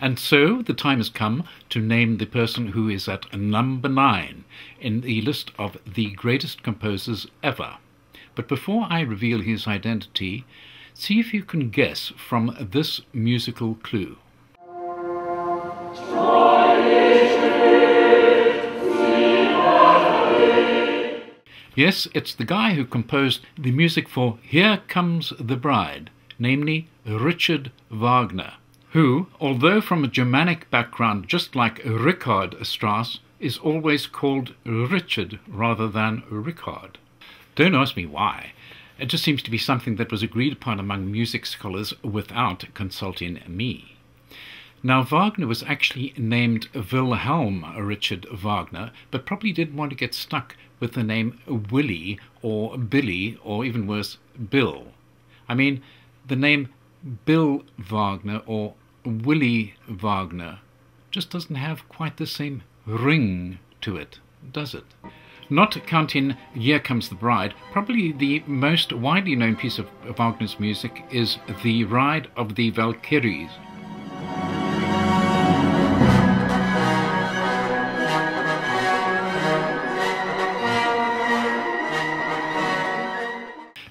And so the time has come to name the person who is at number 9 in the list of the greatest composers ever. But before I reveal his identity, see if you can guess from this musical clue. Yes, it's the guy who composed the music for Here Comes the Bride, namely Richard-Wagner, who, although from a Germanic background just like Richard-Strauss, is always called Richard rather than Richard. Don't ask me why. It just seems to be something that was agreed upon among music scholars without consulting me. Now, Wagner was actually named Wilhelm Richard Wagner, but probably didn't want to get stuck with the name Willie or Billy or even worse, Bill. I mean, the name Bill Wagner or Willie Wagner just doesn't have quite the same ring to it, does it? Not counting Here Comes the Bride, probably the most widely known piece of Wagner's music is The Ride of the Valkyries.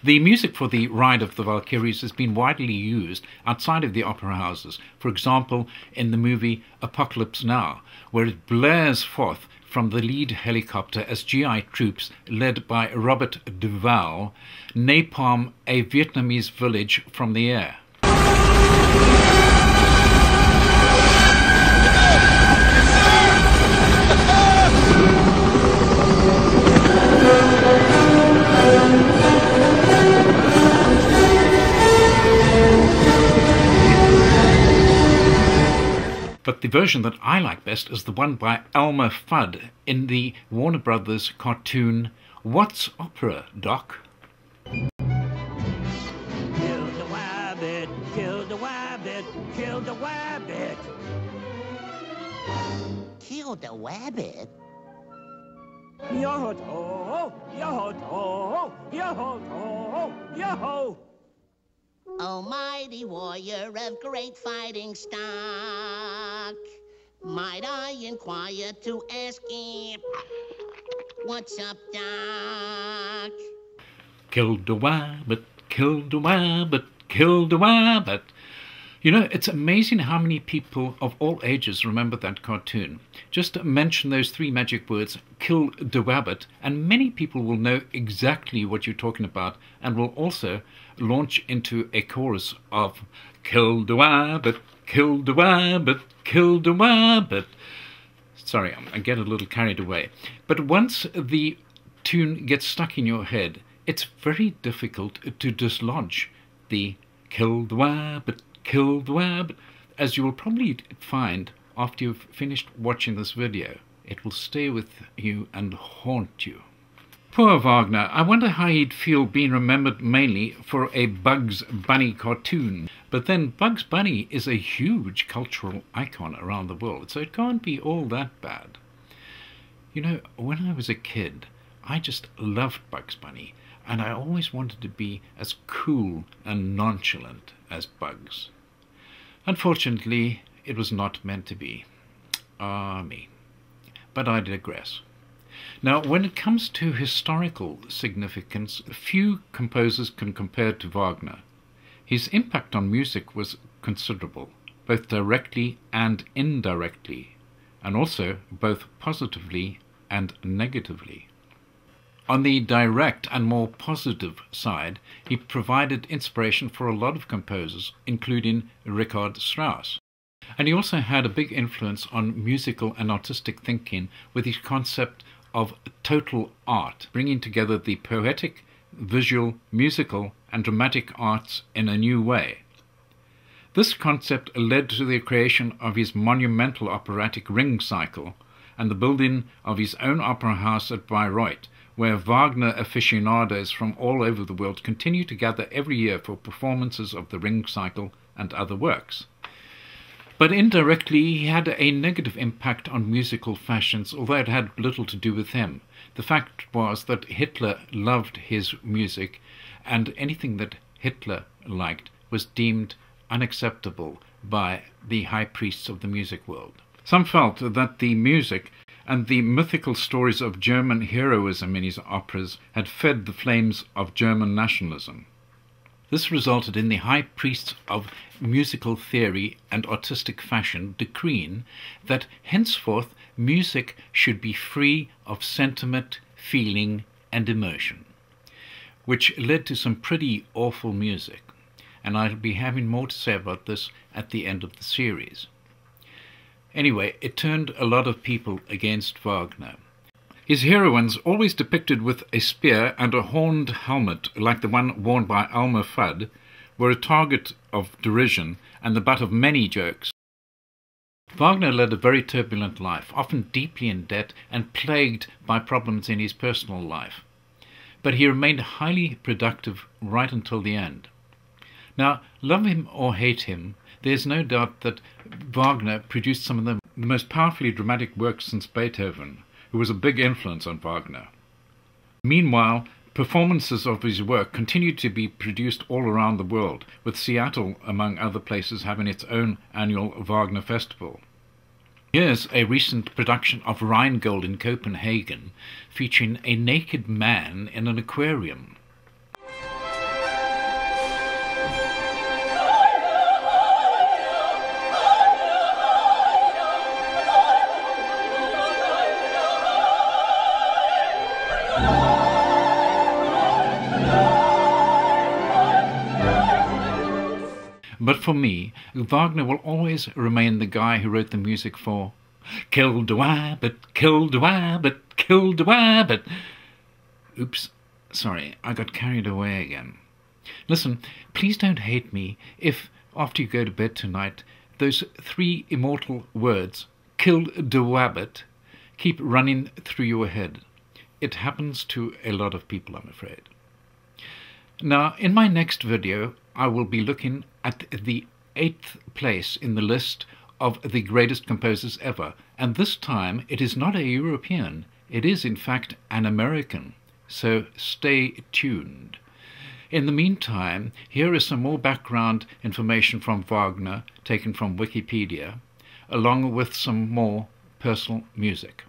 The music for The Ride of the Valkyries has been widely used outside of the opera houses, for example in the movie Apocalypse Now, where it blares forth from the lead helicopter as GI troops led by Robert Duvall napalm a Vietnamese village from the air. But the version that I like best is the one by Elmer Fudd in the Warner Brothers cartoon What's Opera, Doc? Kill-da-wabbit, kill-da-wabbit, kill-da-wabbit. Kill-da-wabbit? Yo-ho-ho, yo-ho-ho, yo-ho-ho, yo-ho. O mighty warrior of great fighting stock, might I inquire to ask him, what's up, Doc? Kill-da-wabbit, kill-da-wabbit, kill-da-wabbit. You know, it's amazing how many people of all ages remember that cartoon. Just mention those 3 magic words, kill-da-wabbit, and many people will know exactly what you're talking about and will also launch into a chorus of kill-da-wabbit, kill-da-wabbit, kill-da-wabbit. Sorry, I get a little carried away. But once the tune gets stuck in your head, it's very difficult to dislodge the kill-da-wabbit, kill-da-wabbit, as you will probably find after you've finished watching this video. It will stay with you and haunt you. Poor Wagner. I wonder how he'd feel being remembered mainly for a Bugs Bunny cartoon. But then Bugs Bunny is a huge cultural icon around the world, so it can't be all that bad. You know, when I was a kid, I just loved Bugs Bunny, and I always wanted to be as cool and nonchalant as Bugs. Unfortunately, it was not meant to be. Ah, me. But I digress. Now, when it comes to historical significance, few composers can compare to Wagner. His impact on music was considerable, both directly and indirectly, and also both positively and negatively. On the direct and more positive side, he provided inspiration for a lot of composers, including Richard-Strauss. And he also had a big influence on musical and artistic thinking with his concept of total art, bringing together the poetic, visual, musical, and dramatic arts in a new way. This concept led to the creation of his monumental operatic ring cycle and the building of his own opera house at Bayreuth, where Wagner aficionados from all over the world continue to gather every year for performances of the ring cycle and other works. But indirectly, he had a negative impact on musical fashions, although it had little to do with him. The fact was that Hitler loved his music, and anything that Hitler liked was deemed unacceptable by the high priests of the music world. Some felt that the music and the mythical stories of German heroism in his operas had fed the flames of German nationalism. This resulted in the high priests of musical theory and artistic fashion decreeing that henceforth music should be free of sentiment, feeling, and emotion, which led to some pretty awful music, and I'll be having more to say about this at the end of the series. Anyway, it turned a lot of people against Wagner. His heroines, always depicted with a spear and a horned helmet like the one worn by Elmer Fudd, were a target of derision and the butt of many jokes. Wagner led a very turbulent life, often deeply in debt and plagued by problems in his personal life. But he remained highly productive right until the end. Now, love him or hate him, there's no doubt that Wagner produced some of the most powerfully dramatic works since Beethoven, who was a big influence on Wagner. Meanwhile, performances of his work continued to be produced all around the world, with Seattle, among other places, having its own annual Wagner Festival. Here's a recent production of Rheingold in Copenhagen, featuring a naked man in an aquarium. But for me, Wagner will always remain the guy who wrote the music for Kill-da-wabbit, Kill-da-wabbit, Kill-da-wabbit. Oops, sorry, I got carried away again. Listen, please don't hate me if, after you go to bed tonight, those three immortal words, Kill-da-wabbit, keep running through your head. It happens to a lot of people, I'm afraid. Now, in my next video, I will be looking at the 8th place in the list of the greatest composers ever, and this time it is not a European, it is in fact an American, so stay tuned. In the meantime, here is some more background information from Wagner, taken from Wikipedia, along with some more personal music.